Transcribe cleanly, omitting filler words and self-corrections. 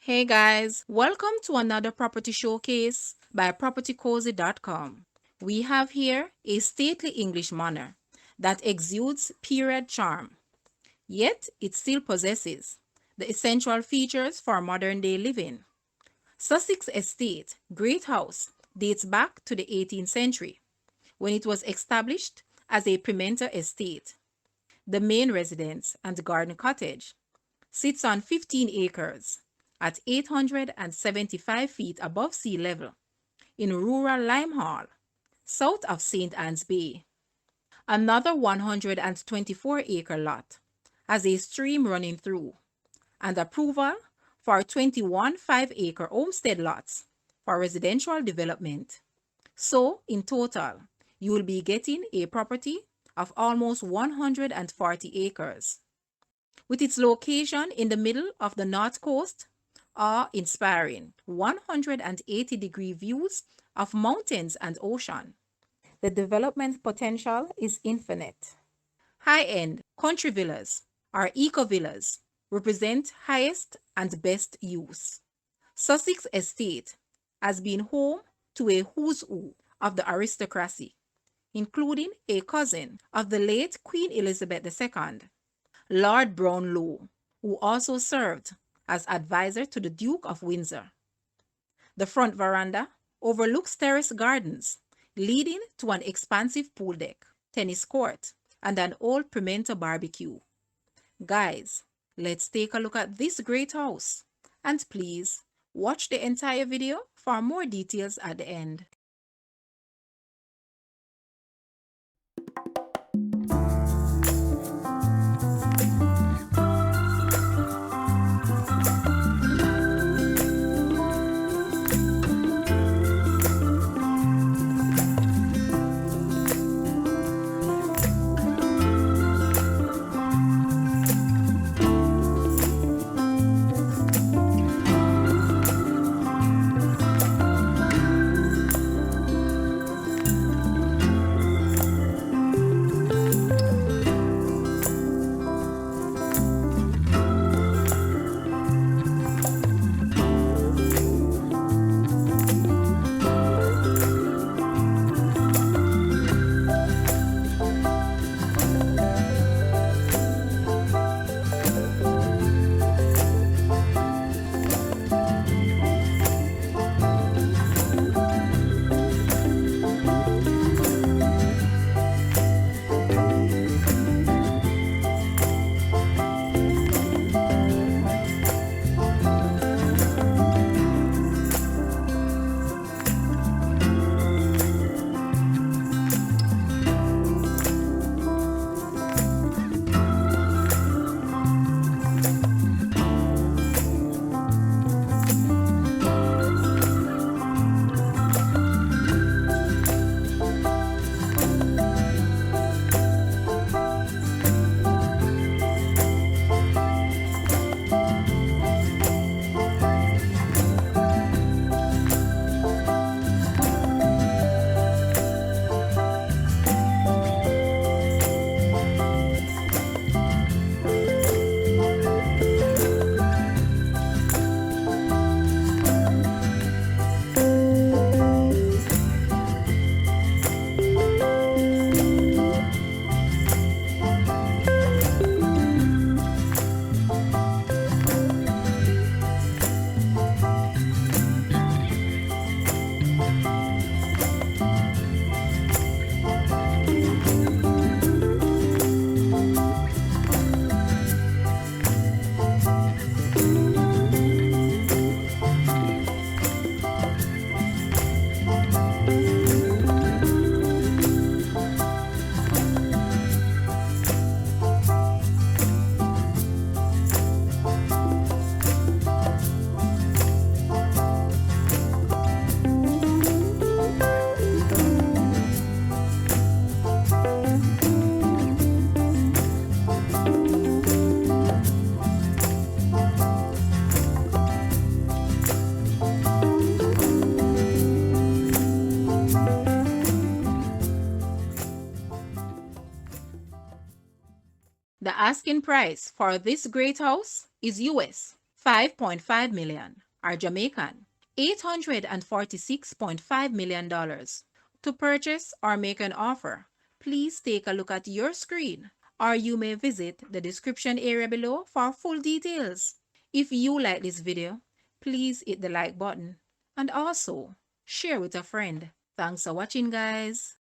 Hey guys, welcome to another property showcase by propertycozy.com. We have here a stately English manor that exudes period charm, yet it still possesses the essential features for modern day living. Sussex Estate Great House dates back to the 18th century when it was established as a pimento estate. The main residence and garden cottage sits on 15 acres at 875 feet above sea level in rural Limehall, south of St. Anne's Bay. Another 124-acre lot has a stream running through and approval for 21 5-acre homestead lots for residential development. So, in total, you will be getting a property of almost 140 acres. With its location in the middle of the North Coast, awe-inspiring 180-degree views of mountains and ocean. The development potential is infinite. High-end country villas or eco-villas represent highest and best use. Sussex Estate has been home to a who's who of the aristocracy, including a cousin of the late Queen Elizabeth II, Lord Brownlow, who also served as advisor to the Duke of Windsor. The front veranda overlooks terraced gardens, leading to an expansive pool deck, tennis court, and an old pimento barbecue. Guys, let's take a look at this great house. And please, watch the entire video for more details at the end. The asking price for this great house is US 5.5 million are Jamaican. $846.5 million. To purchase or make an offer, please take a look at your screen, or you may visit the description area below for full details. If you like this video, please hit the like button and also share with a friend. Thanks for watching, guys.